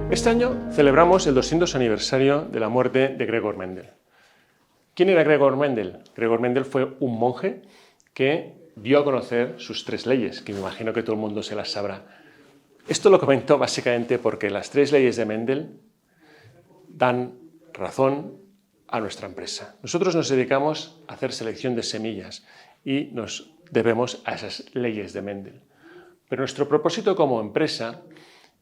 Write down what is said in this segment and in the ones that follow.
Este año celebramos el 200 aniversario de la muerte de Gregor Mendel. ¿Quién era Gregor Mendel? Gregor Mendel fue un monje que dio a conocer sus 3 leyes, que me imagino que todo el mundo se las sabrá. Esto lo comento básicamente porque las 3 leyes de Mendel dan razón a nuestra empresa. Nosotros nos dedicamos a hacer selección de semillas y nos debemos a esas leyes de Mendel. Pero nuestro propósito como empresa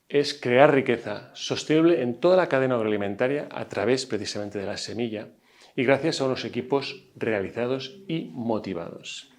es crear riqueza sostenible en toda la cadena agroalimentaria a través precisamente de la semilla y gracias a unos equipos realizados y motivados.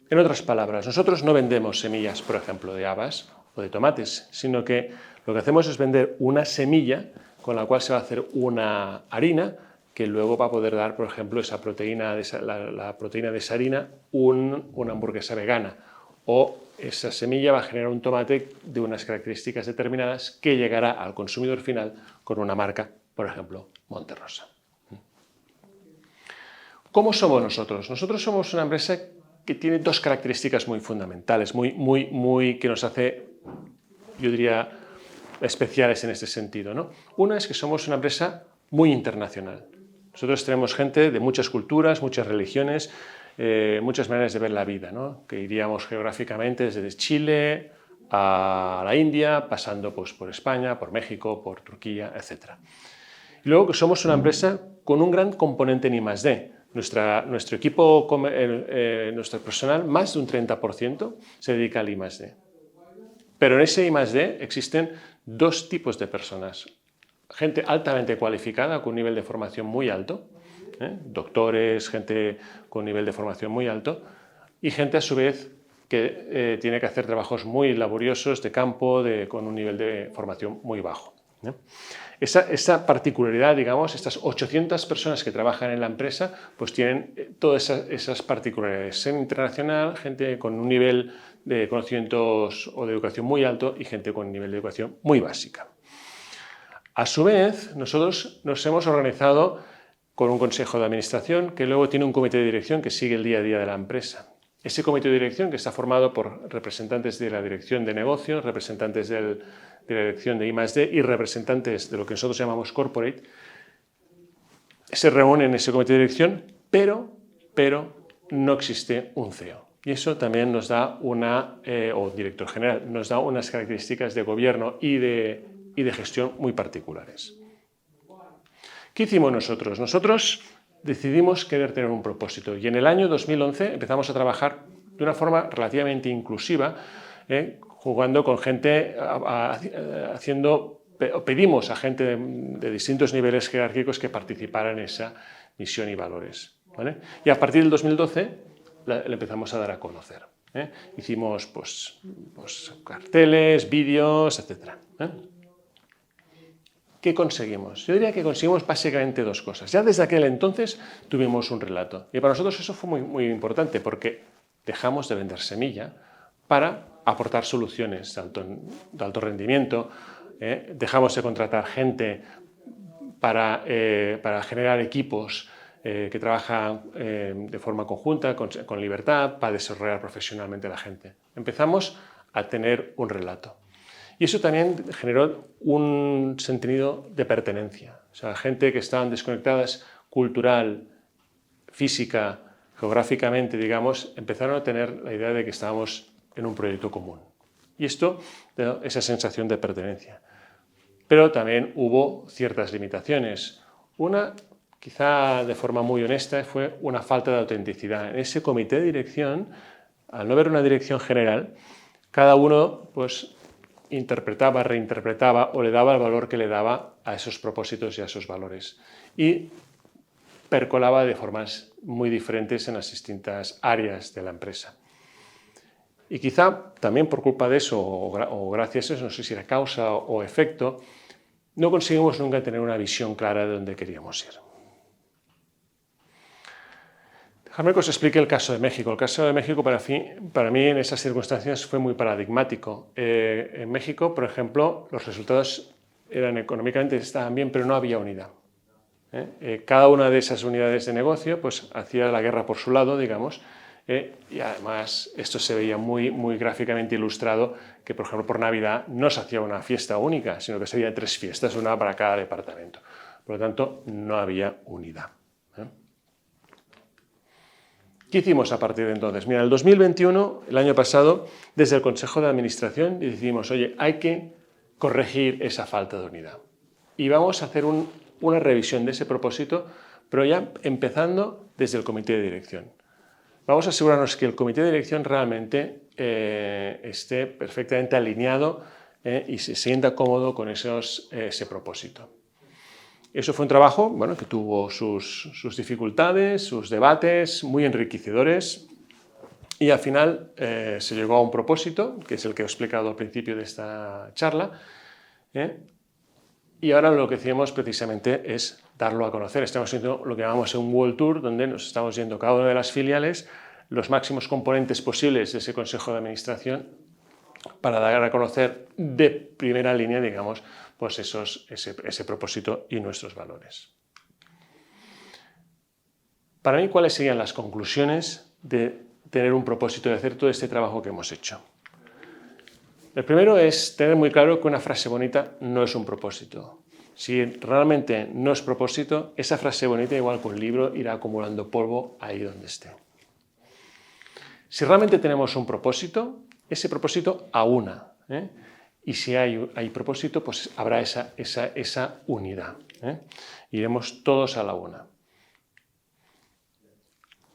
En otras palabras, nosotros no vendemos semillas, por ejemplo, de habas o de tomates, sino que lo que hacemos es vender una semilla con la cual se va a hacer una harina que luego va a poder dar, por ejemplo, esa proteína la proteína de esa harina, una hamburguesa vegana, o esa semilla va a generar un tomate de unas características determinadas que llegará al consumidor final con una marca, por ejemplo, Monterrosa. ¿Cómo somos nosotros? Nosotros somos una empresa que tiene 2 características muy fundamentales, que nos hace, yo diría, especiales en este sentido, ¿no? Una es que somos una empresa muy internacional. Nosotros tenemos gente de muchas culturas, muchas religiones, muchas maneras de ver la vida, ¿no? Que iríamos geográficamente desde Chile a la India, pasando pues, por España, por México, por Turquía, etc. Y luego que somos una empresa con un gran componente en I+D. Nuestro equipo, nuestro personal, más de un 30% se dedica al I+D. Pero en ese I+D existen 2 tipos de personas. Gente altamente cualificada, con un nivel de formación muy alto, doctores, gente con un nivel de formación muy alto, y gente a su vez que tiene que hacer trabajos muy laboriosos de campo, con un nivel de formación muy bajo. Esa particularidad, digamos, estas 800 personas que trabajan en la empresa, pues tienen todas esas particularidades. Ser internacional, gente con un nivel de conocimientos o de educación muy alto y gente con un nivel de educación muy básica. A su vez, nosotros nos hemos organizado con un consejo de administración que luego tiene un comité de dirección que sigue el día a día de la empresa. Ese comité de dirección, que está formado por representantes de la dirección de negocios, representantes de la dirección de I+D y representantes de lo que nosotros llamamos corporate, se reúnen en ese comité de dirección, pero no existe un CEO. Y eso también nos da o director general, nos da unas características de gobierno y de gestión muy particulares. ¿Qué hicimos nosotros? Nosotros decidimos querer tener un propósito y en el año 2011 empezamos a trabajar de una forma relativamente inclusiva, jugando con gente, pedimos a gente de distintos niveles jerárquicos que participara en esa misión y valores, ¿vale? Y a partir del 2012 le empezamos a dar a conocer. Hicimos pues, carteles, vídeos, etc. ¿Qué conseguimos? Yo diría que conseguimos básicamente 2 cosas. Ya desde aquel entonces tuvimos un relato. Y para nosotros eso fue muy importante porque dejamos de vender semilla para aportar soluciones de alto rendimiento. Dejamos de contratar gente para generar equipos que trabajan de forma conjunta, con libertad, para desarrollar profesionalmente a la gente. Empezamos a tener un relato. Y eso también generó un sentido de pertenencia. O sea, gente que estaban desconectadas cultural, física, geográficamente, digamos, empezaron a tener la idea de que estábamos en un proyecto común. Y esto dio esa sensación de pertenencia. Pero también hubo ciertas limitaciones. Una, quizá de forma muy honesta, fue una falta de autenticidad. En ese comité de dirección, al no haber una dirección general, cada uno pues, interpretaba, reinterpretaba o le daba el valor que le daba a esos propósitos y a esos valores. Y percolaba de formas muy diferentes en las distintas áreas de la empresa. Y quizá también por culpa de eso, o gracias a eso, no sé si era causa o efecto, no conseguimos nunca tener una visión clara de dónde queríamos ir. Dejadme que os explique el caso de México. El caso de México para mí en esas circunstancias fue muy paradigmático. En México, por ejemplo, los resultados económicamente estaban bien, pero no había unidad. Cada una de esas unidades de negocio pues, hacía la guerra por su lado, digamos, y además esto se veía muy gráficamente ilustrado, que por ejemplo por Navidad no se hacía una fiesta única, sino que se hacían 3 fiestas, una para cada departamento. Por lo tanto, no había unidad. ¿Qué hicimos a partir de entonces? Mira, en el 2021, el año pasado, desde el Consejo de Administración decidimos, oye, hay que corregir esa falta de unidad. Y vamos a hacer una revisión de ese propósito, pero ya empezando desde el comité de dirección. Vamos a asegurarnos que el comité de dirección realmente esté perfectamente alineado y se sienta cómodo con ese propósito. Eso fue un trabajo que tuvo sus dificultades, sus debates muy enriquecedores y al final se llegó a un propósito, que es el que he explicado al principio de esta charla, y ahora lo que hacemos precisamente es darlo a conocer. Estamos haciendo lo que llamamos un World Tour, donde nos estamos yendo cada una de las filiales, los máximos componentes posibles de ese Consejo de Administración, para dar a conocer de primera línea, digamos, pues ese propósito y nuestros valores. Para mí, ¿cuáles serían las conclusiones de tener un propósito, de hacer todo este trabajo que hemos hecho? El primero es tener muy claro que una frase bonita no es un propósito. Si realmente no es propósito, esa frase bonita, igual que un libro, irá acumulando polvo ahí donde esté. Si realmente tenemos un propósito, ese propósito aúna. Y si hay propósito, pues habrá esa unidad. Iremos todos a la una.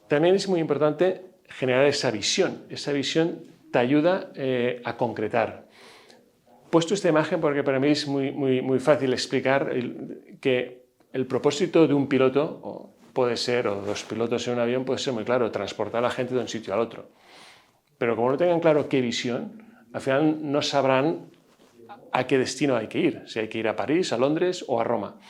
También es muy importante generar esa visión. Esa visión te ayuda a concretar. He puesto esta imagen porque para mí es muy fácil explicar que el propósito de un piloto, puede ser, o dos pilotos en un avión, puede ser muy claro, transportar a la gente de un sitio al otro. Pero como no tengan claro qué visión, al final no sabrán a qué destino hay que ir, si hay que ir a París, a Londres o a Roma.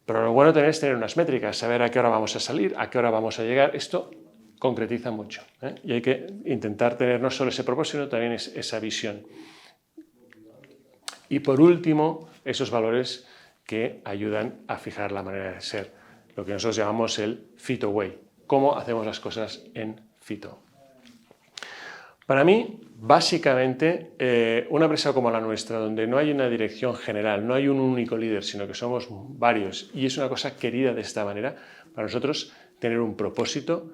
Pero lo bueno es tener unas métricas, saber a qué hora vamos a salir, a qué hora vamos a llegar. Esto concretiza mucho, y hay que intentar tener no solo ese propósito, sino también esa visión. Y por último, esos valores que ayudan a fijar la manera de ser, lo que nosotros llamamos el Fito Way, cómo hacemos las cosas en Fito. Para mí, básicamente, una empresa como la nuestra, donde no hay una dirección general, no hay un único líder, sino que somos varios, y es una cosa querida de esta manera, para nosotros tener un propósito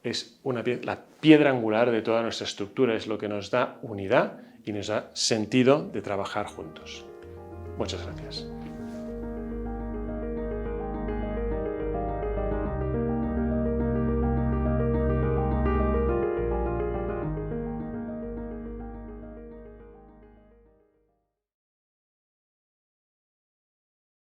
es la piedra angular de toda nuestra estructura, es lo que nos da unidad y nos da sentido de trabajar juntos. Muchas gracias.